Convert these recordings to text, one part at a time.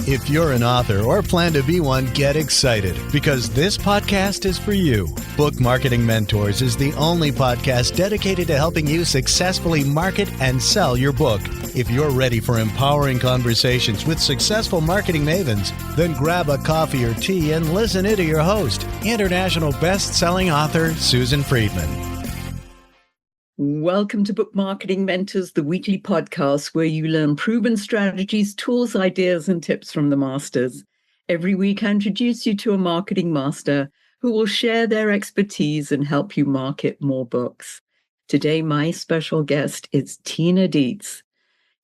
If you're an author or plan to be one, get excited because this podcast is for you. Book Marketing Mentors is the only podcast dedicated to helping you successfully market and sell your book. If you're ready for empowering conversations with successful marketing mavens, then grab a coffee or tea and listen in to your host, international best-selling author Susan Friedmann. Welcome to Book Marketing Mentors, the weekly podcast where you learn proven strategies, tools, ideas, and tips from the masters. Every week, I introduce you to a marketing master who will share their expertise and help you market more books. Today, my special guest is Tina Dietz.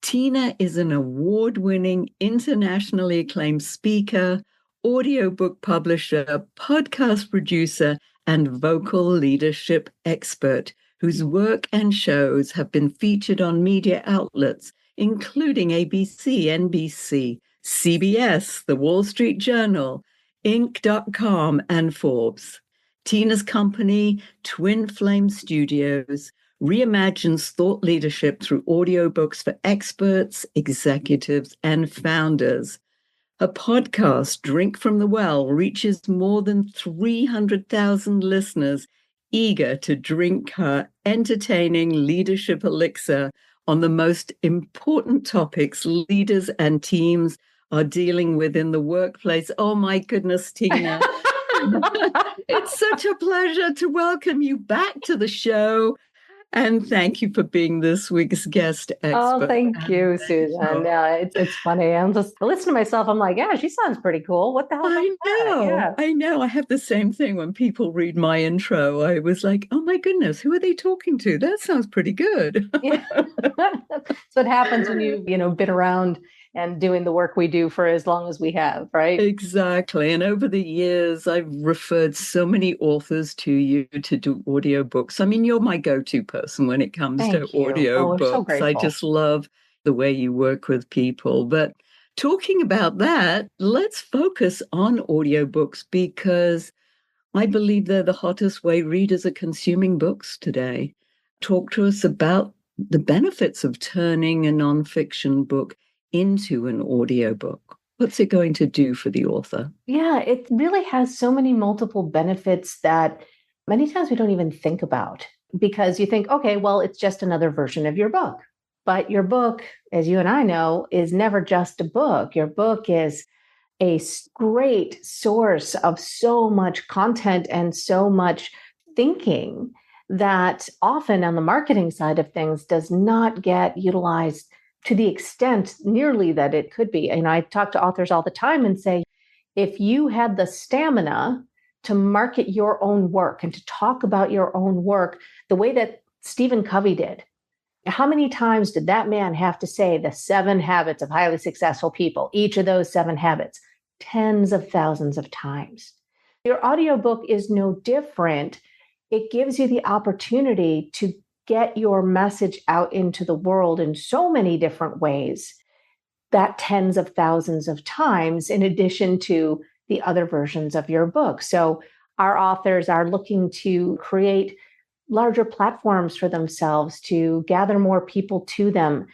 Tina is an award-winning, internationally acclaimed speaker, audiobook publisher, podcast producer, and vocal leadership expert, whose work and shows have been featured on media outlets, including ABC, NBC, CBS, The Wall Street Journal, Inc.com, and Forbes. Tina's company, Twin Flame Studios, reimagines thought leadership through audiobooks for experts, executives, and founders. Her podcast, Drink from the Well, reaches more than 300,000 listeners eager to drink her entertaining leadership elixir on the most important topics leaders and teams are dealing with in the workplace. Oh my goodness, Tina. It's such a pleasure to welcome you back to the show. And thank you for being this week's guest expert. Oh, thank you, Susan. Yeah, it's funny. I listen to myself. I'm like, yeah, she sounds pretty cool. What the hell? I know. I have the same thing when people read my intro. I was like, oh my goodness, who are they talking to? That sounds pretty good. Yeah. That's what happens when you've been around and doing the work we do for as long as we have, right? Exactly. And over the years, I've referred so many authors to you to do audiobooks. I mean, you're my go-to person when it comes to audiobooks. So grateful. I just love the way you work with people. But talking about that, let's focus on audiobooks because I believe they're the hottest way readers are consuming books today. Talk to us about the benefits of turning a nonfiction book into an audiobook. What's it going to do for the author? Yeah, it really has so many multiple benefits that many times we don't even think about because you think, okay, well, it's just another version of your book. But your book, as you and I know, is never just a book. Your book is a great source of so much content and so much thinking that often on the marketing side of things does not get utilized to the extent nearly that it could be. And I talk to authors all the time and say, if you had the stamina to market your own work and to talk about your own work the way that Stephen Covey did, how many times did that man have to say the 7 habits of highly successful people, each of those 7 habits? Tens of thousands of times. Your audiobook is no different. It gives you the opportunity to get your message out into the world in so many different ways, that tens of thousands of times, in addition to the other versions of your book. So our authors are looking to create larger platforms for themselves, to gather more people to them,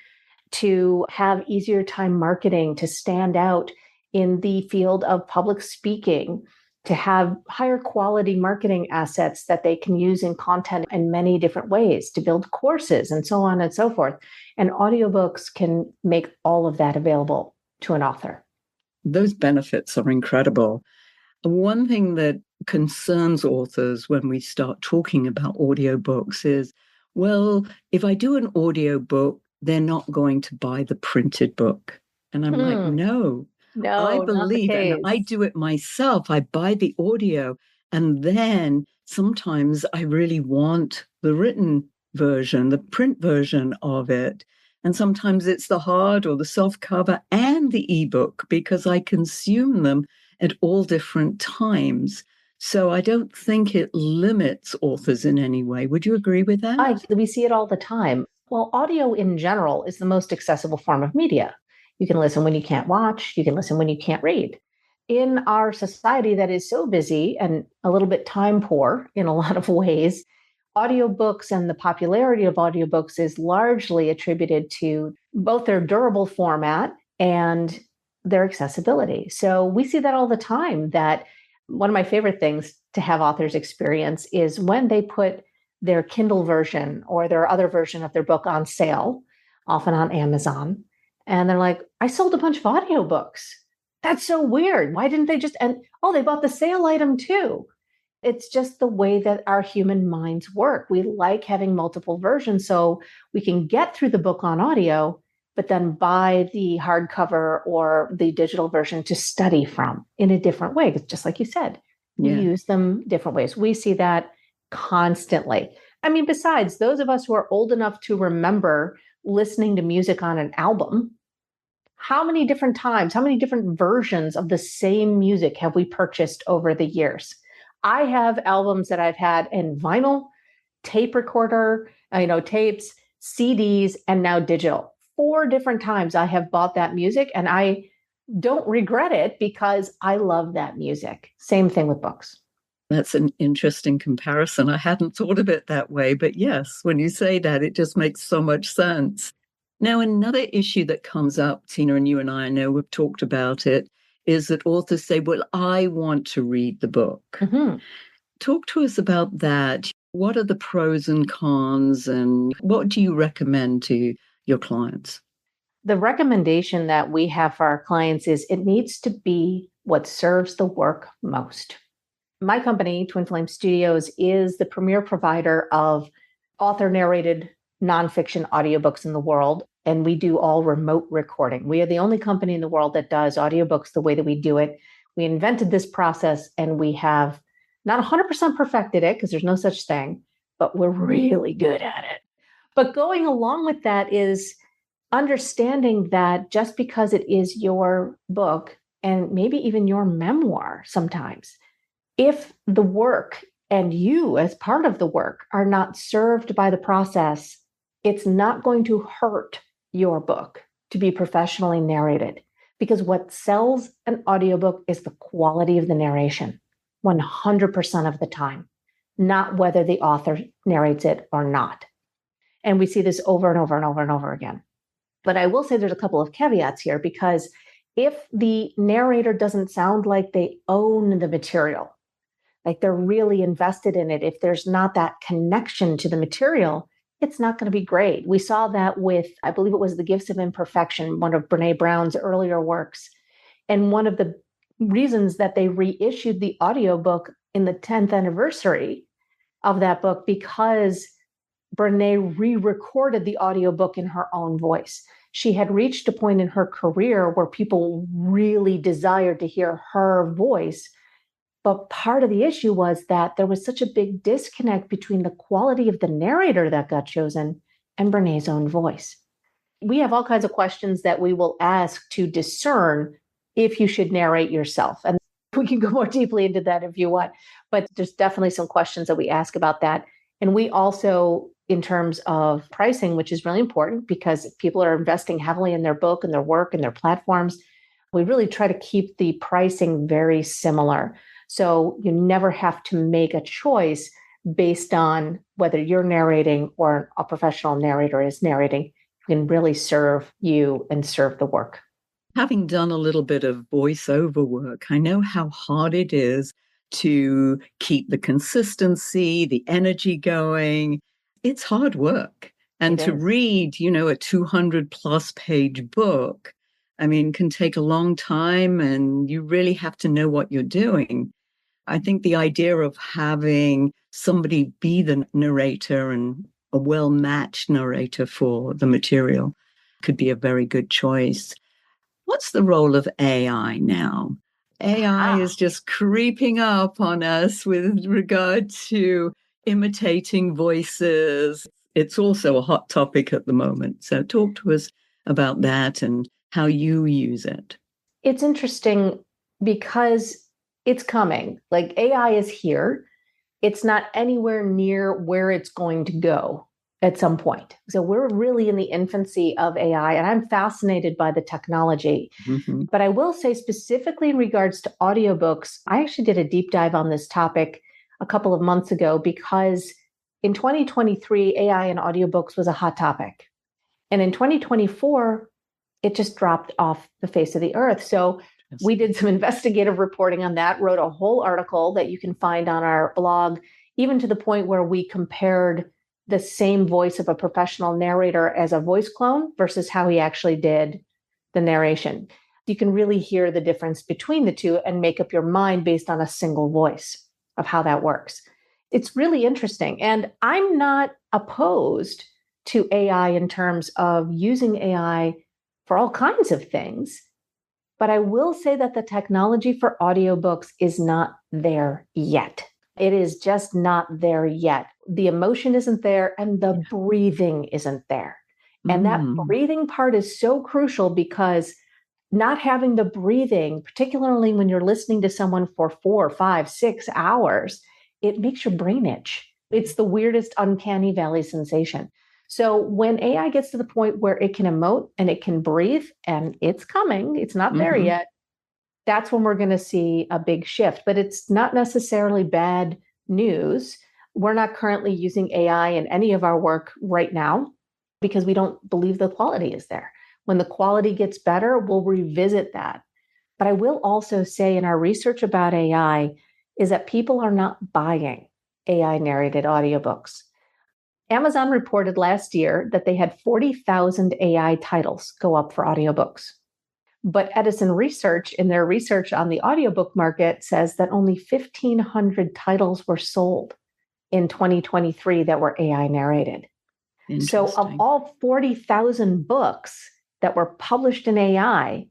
to have easier time marketing, to stand out in the field of public speaking, to have higher quality marketing assets that they can use in content in many different ways, to build courses and so on and so forth. And audiobooks can make all of that available to an author. Those benefits are incredible. One thing that concerns authors when we start talking about audiobooks is, well, if I do an audiobook, they're not going to buy the printed book. And I'm like, no. I believe, and I do it myself. I buy the audio, and then sometimes I really want the written version, the print version of it. And sometimes it's the hard or the soft cover and the ebook because I consume them at all different times. So I don't think it limits authors in any way. Would you agree with that? We see it all the time. Well, audio in general is the most accessible form of media. You can listen when you can't watch. You can listen when you can't read. In our society that is so busy and a little bit time poor in a lot of ways, audiobooks and the popularity of audiobooks is largely attributed to both their durable format and their accessibility. So we see that all the time, that one of my favorite things to have authors experience is when they put their Kindle version or their other version of their book on sale, often on Amazon. And they're like, I sold a bunch of audiobooks. That's so weird. Why didn't they just, and oh, they bought the sale item too. It's just the way that our human minds work. We like having multiple versions so we can get through the book on audio, but then buy the hardcover or the digital version to study from in a different way. Because just like you said, we use them different ways. We see that constantly. I mean, besides those of us who are old enough to remember listening to music on an album, how many different times, how many different versions of the same music have we purchased over the years? I have albums that I've had in vinyl, tape recorder, tapes, CDs, and now digital. 4 different times I have bought that music, and I don't regret it because I love that music. Same thing with books. That's an interesting comparison. I hadn't thought of it that way, but yes, when you say that, it just makes so much sense. Now, another issue that comes up, Tina, and you and I know we've talked about it, is that authors say, well, I want to read the book. Mm-hmm. Talk to us about that. What are the pros and cons, and what do you recommend to your clients? The recommendation that we have for our clients is it needs to be what serves the work most. My company, Twin Flame Studios, is the premier provider of author-narrated nonfiction audiobooks in the world, and we do all remote recording. We are the only company in the world that does audiobooks the way that we do it. We invented this process, and we have not 100% perfected it, because there's no such thing, but we're really good at it. But going along with that is understanding that just because it is your book, and maybe even your memoir sometimes, if the work and you as part of the work are not served by the process, it's not going to hurt your book to be professionally narrated. Because what sells an audiobook is the quality of the narration 100% of the time, not whether the author narrates it or not. And we see this over and over and over and over again. But I will say there's a couple of caveats here, because if the narrator doesn't sound like they own the material, like they're really invested in it, if there's not that connection to the material, it's not going to be great. We saw that with, I believe it was The Gifts of Imperfection, one of Brene Brown's earlier works. And one of the reasons that they reissued the audiobook in the 10th anniversary of that book, because Brene re-recorded the audiobook in her own voice. She had reached a point in her career where people really desired to hear her voice. But part of the issue was that there was such a big disconnect between the quality of the narrator that got chosen and Brene's own voice. We have all kinds of questions that we will ask to discern if you should narrate yourself. And we can go more deeply into that if you want. But there's definitely some questions that we ask about that. And we also, in terms of pricing, which is really important because people are investing heavily in their book and their work and their platforms, we really try to keep the pricing very similar. So you never have to make a choice based on whether you're narrating or a professional narrator is narrating. You can really serve you and serve the work. Having done a little bit of voiceover work, I know how hard it is to keep the consistency, the energy going. It's hard work. And to read, a 200 plus page book, can take a long time, and you really have to know what you're doing. I think the idea of having somebody be the narrator and a well-matched narrator for the material could be a very good choice. What's the role of AI now? AI is just creeping up on us with regard to imitating voices. It's also a hot topic at the moment. So talk to us about that and how you use it. It's interesting because it's coming. Like, AI is here. It's not anywhere near where it's going to go at some point. So we're really in the infancy of AI, and I'm fascinated by the technology. Mm-hmm. But I will say, specifically in regards to audiobooks, I actually did a deep dive on this topic a couple of months ago, because in 2023, AI and audiobooks was a hot topic. And in 2024, it just dropped off the face of the earth. So we did some investigative reporting on that, wrote a whole article that you can find on our blog, even to the point where we compared the same voice of a professional narrator as a voice clone versus how he actually did the narration. You can really hear the difference between the two and make up your mind based on a single voice of how that works. It's really interesting. And I'm not opposed to AI in terms of using AI for all kinds of things. But I will say that the technology for audiobooks is not there yet. It is just not there yet. The emotion isn't there and the breathing isn't there. And that breathing part is so crucial because not having the breathing, particularly when you're listening to someone for 4, 5, 6 hours, it makes your brain itch. It's the weirdest uncanny valley sensation. So when AI gets to the point where it can emote and it can breathe, and it's coming, it's not there yet, that's when we're going to see a big shift. But it's not necessarily bad news. We're not currently using AI in any of our work right now because we don't believe the quality is there. When the quality gets better, we'll revisit that. But I will also say in our research about AI is that people are not buying AI narrated audiobooks. Amazon reported last year that they had 40,000 AI titles go up for audiobooks. But Edison Research, in their research on the audiobook market, says that only 1,500 titles were sold in 2023 that were AI narrated. So of all 40,000 books that were published in AI,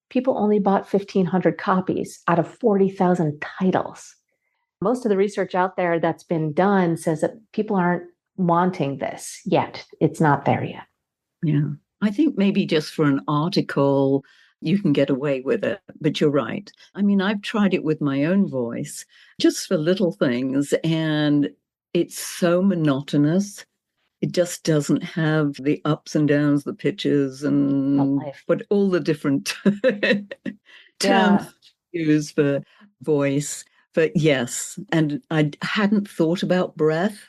people only bought 1,500 copies out of 40,000 titles. Most of the research out there that's been done says that people aren't wanting this yet. It's not there yet. Yeah. I think maybe just for an article, you can get away with it, but you're right. I mean, I've tried it with my own voice, just for little things, and it's so monotonous. It just doesn't have the ups and downs, the pitches, and but all the different terms used for voice. But yes, and I hadn't thought about breath,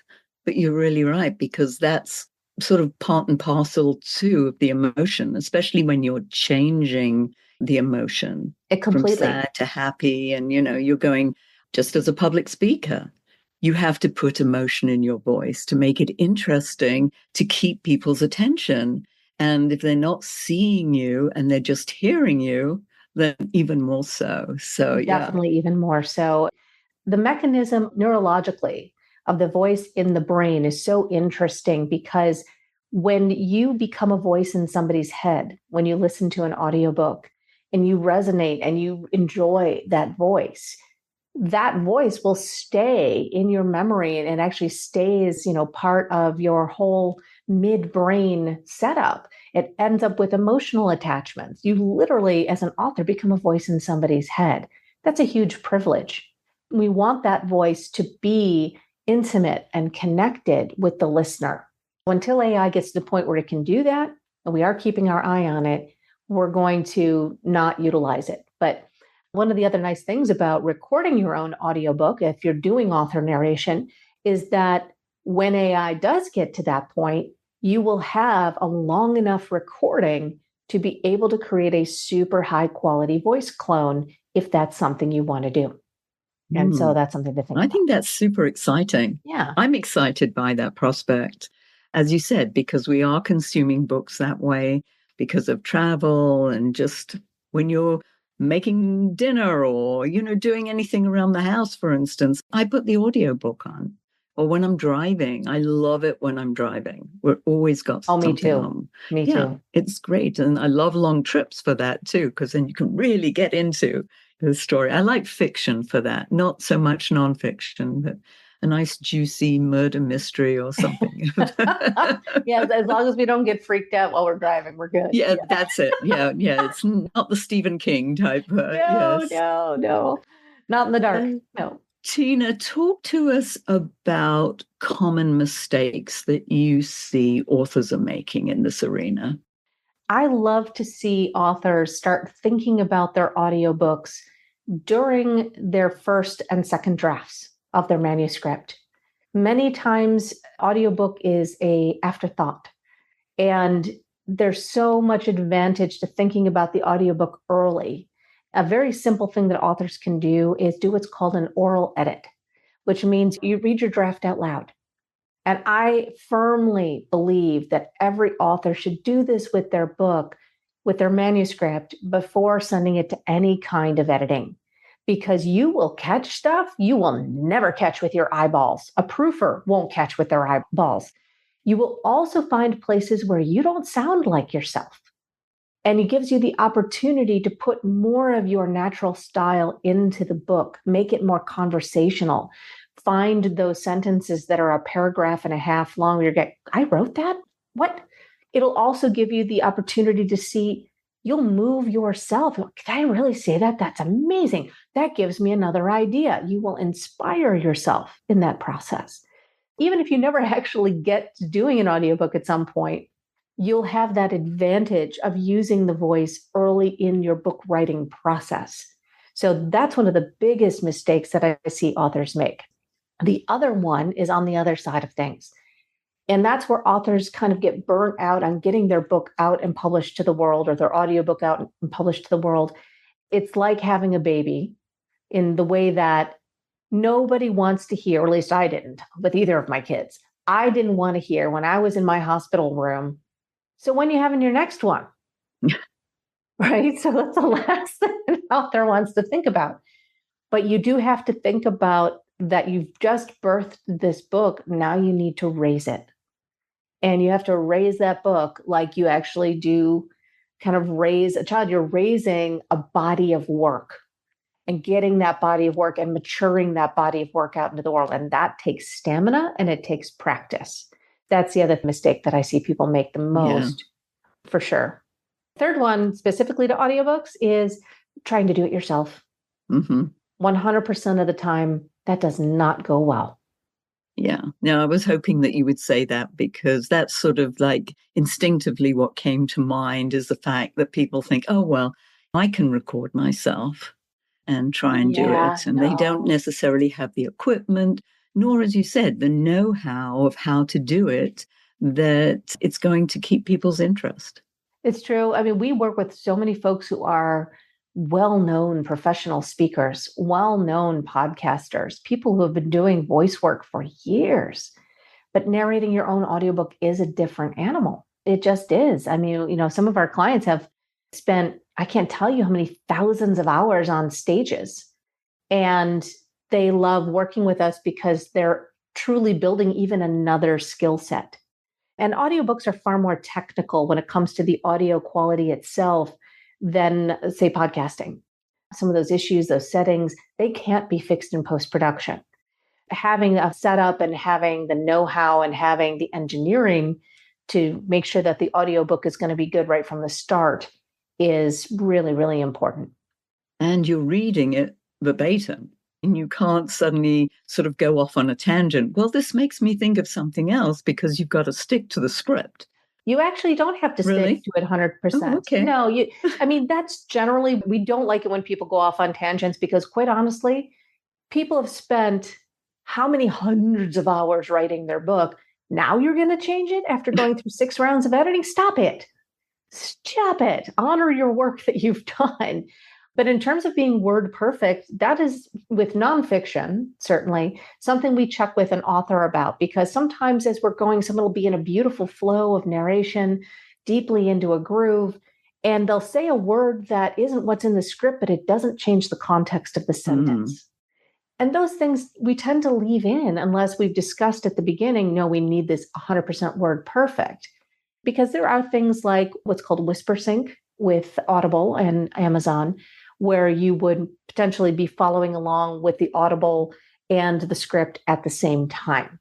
but you're really right, because that's sort of part and parcel too of the emotion, especially when you're changing the emotion from sad to happy. And, you're going, just as a public speaker, you have to put emotion in your voice to make it interesting, to keep people's attention. And if they're not seeing you and they're just hearing you, then even more so. So, definitely even more so. The mechanism neurologically of the voice in the brain is so interesting because when you become a voice in somebody's head, when you listen to an audiobook and you resonate and you enjoy that voice will stay in your memory and actually stays, part of your whole midbrain setup. It ends up with emotional attachments. You literally, as an author, become a voice in somebody's head. That's a huge privilege. We want that voice to be intimate and connected with the listener. Until AI gets to the point where it can do that, and we are keeping our eye on it, we're going to not utilize it. But one of the other nice things about recording your own audiobook, if you're doing author narration, is that when AI does get to that point, you will have a long enough recording to be able to create a super high quality voice clone if that's something you want to do. And so that's something to think about. I think that's super exciting. Yeah. I'm excited by that prospect, as you said, because we are consuming books that way because of travel and just when you're making dinner or, doing anything around the house, for instance, I put the audiobook on. Or when I'm driving, I love it when I'm driving. We've always got something on. Me too. It's great. And I love long trips for that too, because then you can really get into the story. I like fiction for that, not so much nonfiction, but a nice juicy murder mystery or something. Yeah, as long as we don't get freaked out while we're driving, we're good. Yeah, that's it. Yeah. It's not the Stephen King type. No. Not in the dark. No. Tina, talk to us about common mistakes that you see authors are making in this arena. I love to see authors start thinking about their audiobooks during their first and second drafts of their manuscript. Many times, audiobook is an afterthought. And there's so much advantage to thinking about the audiobook early. A very simple thing that authors can do is do what's called an oral edit, which means you read your draft out loud. And I firmly believe that every author should do this with their book, with their manuscript, before sending it to any kind of editing, because you will catch stuff you will never catch with your eyeballs. A proofer won't catch with their eyeballs. You will also find places where you don't sound like yourself. And it gives you the opportunity to put more of your natural style into the book, make it more conversational. Find those sentences that are a paragraph and a half long where you get, I wrote that? What? It'll also give you the opportunity to see, you'll move yourself. Did I really say that? That's amazing. That gives me another idea. You will inspire yourself in that process. Even if you never actually get to doing an audiobook at some point, you'll have that advantage of using the voice early in your book writing process. So that's one of the biggest mistakes that I see authors make. The other one is on the other side of things. And that's where authors kind of get burnt out on getting their book out and published to the world, or their audiobook out and published to the world. It's like having a baby in the way that nobody wants to hear, or at least I didn't, with either of my kids. I didn't want to hear when I was in my hospital room, so when are you having your next one? Right? So that's the last thing an author wants to think about. But you do have to think about that you've just birthed this book. Now you need to raise it. And you have to raise that book like you actually do kind of raise a child. You're raising a body of work and getting that body of work and maturing that body of work out into the world. And that takes stamina and it takes practice. That's the other mistake that I see people make the most, for sure. Third one, specifically to audiobooks, is trying to do it yourself. 100% of the time, that does not go well. Yeah. Now, I was hoping that you would say that, because that's sort of like instinctively what came to mind is the fact that people think, oh, well, I can record myself and try and do it. And they don't necessarily have the equipment, nor, as you said, the know-how of how to do it, that it's going to keep people's interest. It's true. I mean, we work with so many folks who are well-known professional speakers, well-known podcasters, people who have been doing voice work for years. But narrating your own audiobook is a different animal. It just is. I mean, some of our clients have spent, I can't tell you how many thousands of hours on stages. And they love working with us because they're truly building even another skill set. And audiobooks are far more technical when it comes to the audio quality itself than, say, podcasting. Some of those issues, those settings, they can't be fixed in post-production. Having a setup and having the know-how and having the engineering to make sure that the audiobook is going to be good right from the start is really, really important. And you're reading it verbatim. And you can't suddenly sort of go off on a tangent. Well, this makes me think of something else, because you've got to stick to the script. You actually don't have to stick to it 100%. Oh, okay. No, that's generally, we don't like it when people go off on tangents, because quite honestly, people have spent how many hundreds of hours writing their book. Now you're going to change it after going through 6 rounds of editing? Stop it. Stop it. Honor your work that you've done. But in terms of being word perfect, that is, with nonfiction, certainly something we check with an author about, because sometimes as we're going, someone will be in a beautiful flow of narration, deeply into a groove, and they'll say a word that isn't what's in the script, but it doesn't change the context of the sentence. And those things we tend to leave in unless we've discussed at the beginning, no, we need this 100% word perfect. Because there are things like what's called whisper sync with Audible and Amazon, where you would potentially be following along with the Audible and the script at the same time.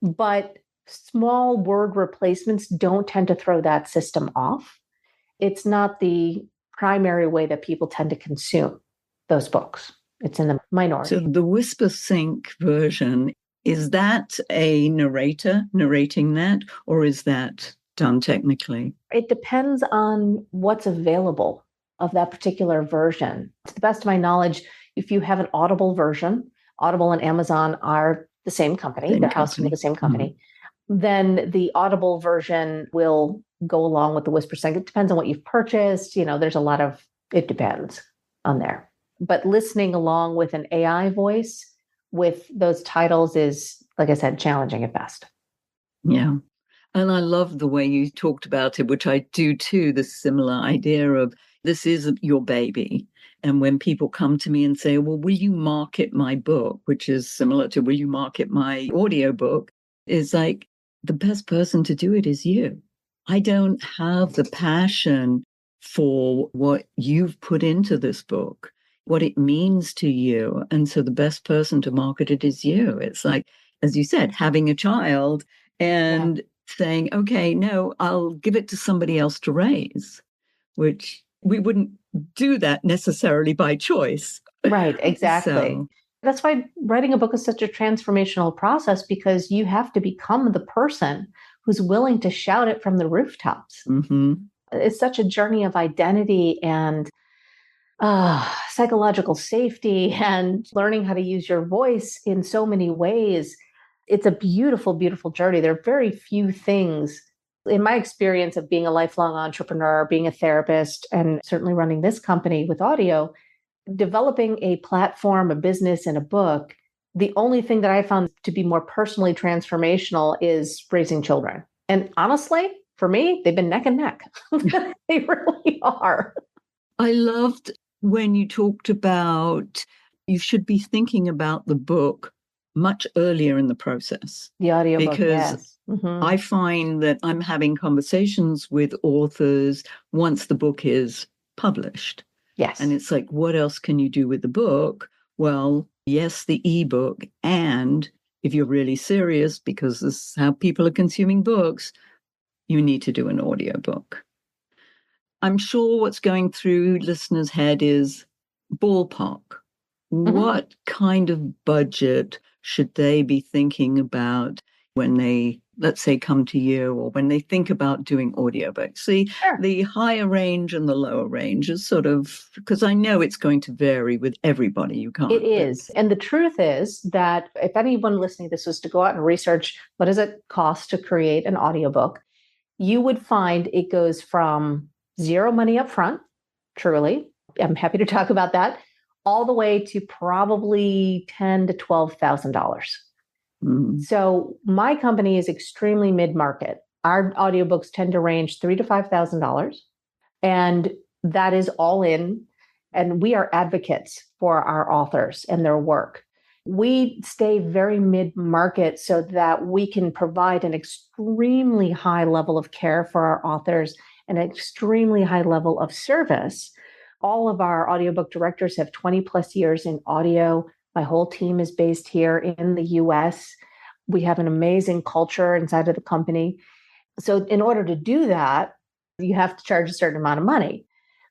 But small word replacements don't tend to throw that system off. It's not the primary way that people tend to consume those books. It's in the minority. So the whisper sync version, is that a narrator narrating that, or is that done technically? It depends on what's available of that particular version. To the best of my knowledge, if you have an Audible version, Audible and Amazon are the same company. They're housed in the same company. then the Audible version will go along with the whisper sync. It depends on what you've purchased. There's a lot of, it depends on there. But listening along with an AI voice with those titles is, like I said, challenging at best. Yeah. And I love the way you talked about it, which I do too, the similar idea of this is your baby. And when people come to me and say, well, will you market my book, which is similar to will you market my audiobook, is like the best person to do it is you. I don't have the passion for what you've put into this book, what it means to you. And so the best person to market it is you. It's like, as you said, having a child and saying, okay, no, I'll give it to somebody else to raise, which we wouldn't do that necessarily by choice. Right, exactly. So, that's why writing a book is such a transformational process, because you have to become the person who's willing to shout it from the rooftops. mm-hmm. It's such a journey of identity and psychological safety and learning how to use your voice in so many ways. It's a beautiful, beautiful journey. There are very few things, in my experience of being a lifelong entrepreneur, being a therapist, and certainly running this company with audio, developing a platform, a business, and a book. The only thing that I found to be more personally transformational is raising children. And honestly, for me, they've been neck and neck. They really are. I loved when you talked about you should be thinking about the book much earlier in the process. The audiobook, because yes. Mm-hmm. I find that I'm having conversations with authors once the book is published. Yes. And it's like, what else can you do with the book? Well, yes, the ebook. And if you're really serious, because this is how people are consuming books, you need to do an audiobook. I'm sure what's going through listeners' head is ballpark. Mm-hmm. What kind of budget should they be thinking about when they, let's say, come to you, or when they think about doing audiobooks? See, sure. The higher range and the lower range is sort of, because I know it's going to vary with everybody. You can't. It is. And the truth is that if anyone listening to this was to go out and research what does it cost to create an audiobook, you would find it goes from zero money up front, truly. I'm happy to talk about that, all the way to probably $10,000 to $12,000. Mm-hmm. So my company is extremely mid-market. Our audiobooks tend to range $3,000 to $5,000, and that is all in. And we are advocates for our authors and their work. We stay very mid-market so that we can provide an extremely high level of care for our authors and an extremely high level of service. All of our audiobook directors have 20 plus years in audio. My whole team is based here in the US. We have an amazing culture inside of the company. So in order to do that, you have to charge a certain amount of money.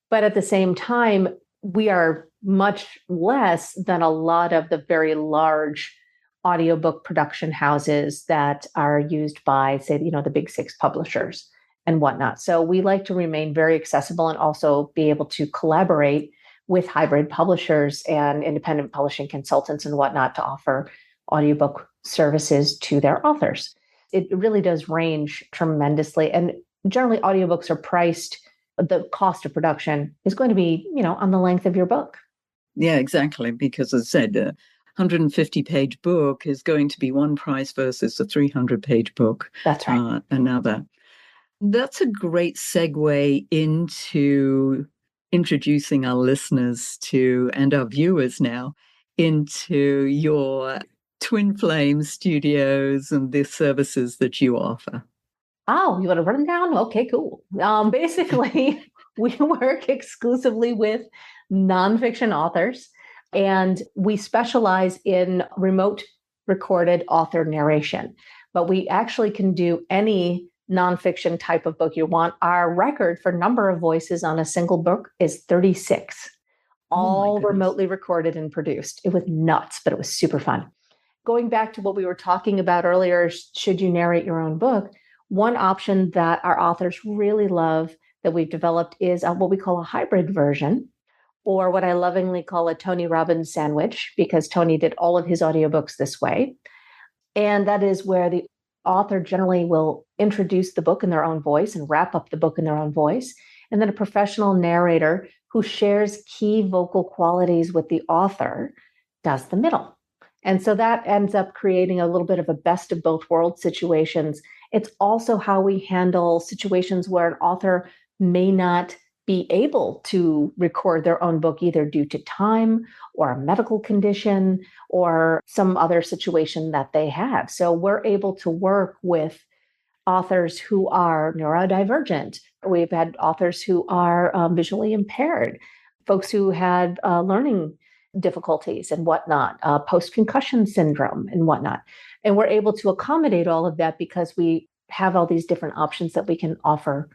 But at the same time, we are much less than a lot of the very large audiobook production houses that are used by, say, the big six publishers and whatnot. So we like to remain very accessible and also be able to collaborate with hybrid publishers and independent publishing consultants and whatnot to offer audiobook services to their authors. It really does range tremendously. And generally, audiobooks are priced, the cost of production is going to be, on the length of your book. Yeah, exactly. Because as I said, a 150-page book is going to be one price versus a 300-page book. That's right. Another. That's a great segue into introducing our listeners to, and our viewers now, into your Twin Flame Studios and the services that you offer. Oh, you want to run down? Okay, cool. Basically, we work exclusively with nonfiction authors, and we specialize in remote recorded author narration. But we actually can do any nonfiction type of book you want. Our record for number of voices on a single book is 36, all remotely recorded and produced. It was nuts, but it was super fun. Going back to what we were talking about earlier, should you narrate your own book? One option that our authors really love that we've developed is what we call a hybrid version, or what I lovingly call a Tony Robbins sandwich, because Tony did all of his audiobooks this way. And that is where the author generally will introduce the book in their own voice and wrap up the book in their own voice. And then a professional narrator who shares key vocal qualities with the author does the middle. And so that ends up creating a little bit of a best of both worlds situations. It's also how we handle situations where an author may not be able to record their own book either due to time or a medical condition or some other situation that they have. So we're able to work with authors who are neurodivergent. We've had authors who are visually impaired, folks who had learning difficulties and whatnot, post-concussion syndrome and whatnot. And we're able to accommodate all of that because we have all these different options that we can offer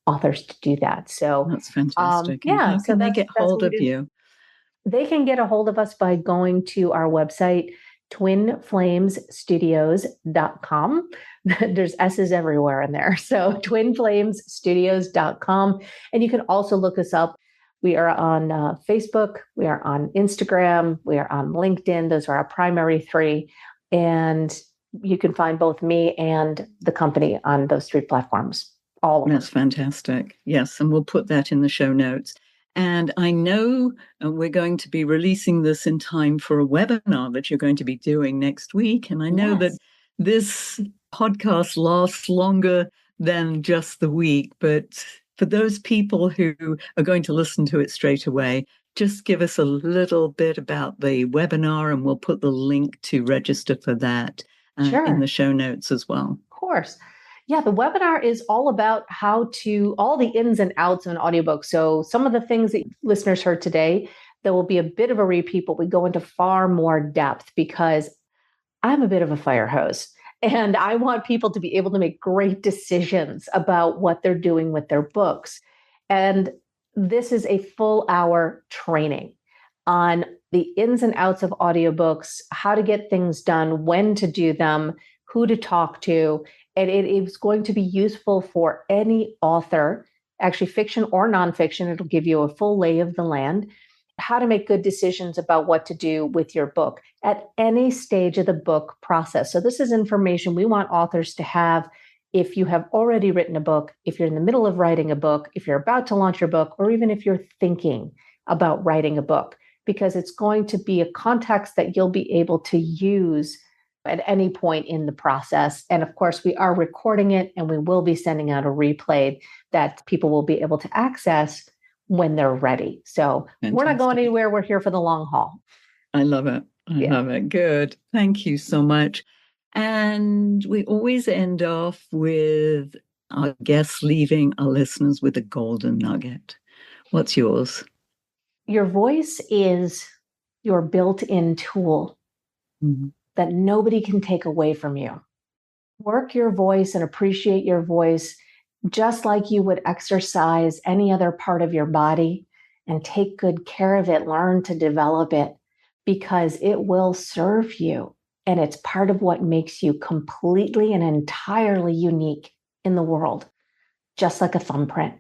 authors to do that. So that's fantastic. Yeah. How can they get hold of you? They can get a hold of us by going to our website, twinflamesstudios.com. There's S's everywhere in there. So twinflamesstudios.com. And you can also look us up. We are on Facebook. We are on Instagram. We are on LinkedIn. Those are our primary three. And you can find both me and the company on those three platforms. All of them. That's fantastic. Yes. And we'll put that in the show notes. And I know we're going to be releasing this in time for a webinar that you're going to be doing next week. And I know that this podcast lasts longer than just the week. But for those people who are going to listen to it straight away, just give us a little bit about the webinar and we'll put the link to register for that in the show notes as well. Of course. Yeah, the webinar is all about all the ins and outs of an audiobook. So some of the things that listeners heard today, there will be a bit of a repeat, but we go into far more depth because I'm a bit of a fire hose and I want people to be able to make great decisions about what they're doing with their books. And this is a full hour training on the ins and outs of audiobooks, how to get things done, when to do them, who to talk to. And it is going to be useful for any author, actually fiction or nonfiction. It'll give you a full lay of the land, how to make good decisions about what to do with your book at any stage of the book process. So this is information we want authors to have if you have already written a book, if you're in the middle of writing a book, if you're about to launch your book, or even if you're thinking about writing a book, because it's going to be a context that you'll be able to use at any point in the process. And of course, we are recording it and we will be sending out a replay that people will be able to access when they're ready. So We're not going anywhere. We're here for the long haul. I love it. I love it. Good. Thank you so much. And we always end off with our guests leaving our listeners with a golden nugget. What's yours? Your voice is your built-in tool. Mm-hmm. That nobody can take away from you. Work your voice and appreciate your voice just like you would exercise any other part of your body, and take good care of it. Learn to develop it because it will serve you. And it's part of what makes you completely and entirely unique in the world, just like a thumbprint.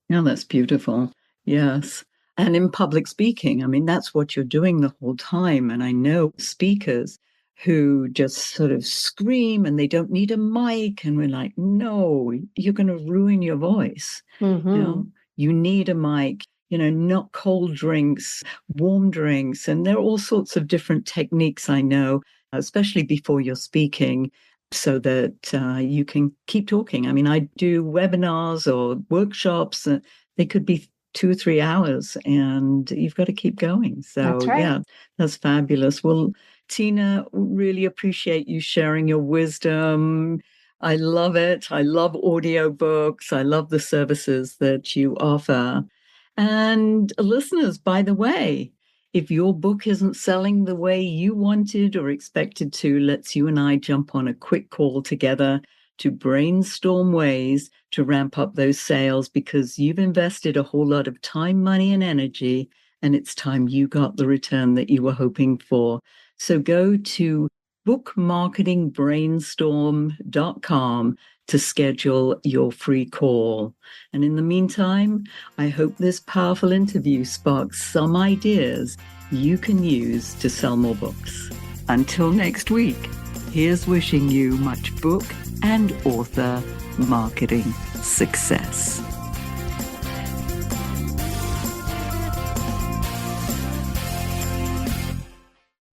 Yeah, that's beautiful. Yes. And in public speaking, I mean, that's what you're doing the whole time. And I know speakers who just sort of scream and they don't need a mic. And we're like, no, you're going to ruin your voice. Mm-hmm. You know, you need a mic, not cold drinks, warm drinks. And there are all sorts of different techniques, I know, especially before you're speaking, so that you can keep talking. I mean, I do webinars or workshops. They could be 2 or 3 hours and you've got to keep going. So that's right. Yeah, that's fabulous. Well, Tina, really appreciate you sharing your wisdom. I love it. I love audiobooks. I love the services that you offer. And listeners, by the way, if your book isn't selling the way you wanted or expected to, let's you and I jump on a quick call together to brainstorm ways to ramp up those sales, because you've invested a whole lot of time, money, and energy, and it's time you got the return that you were hoping for. So go to bookmarketingbrainstorm.com to schedule your free call. And in the meantime, I hope this powerful interview sparks some ideas you can use to sell more books. Until next week. here's wishing you much book and author marketing success.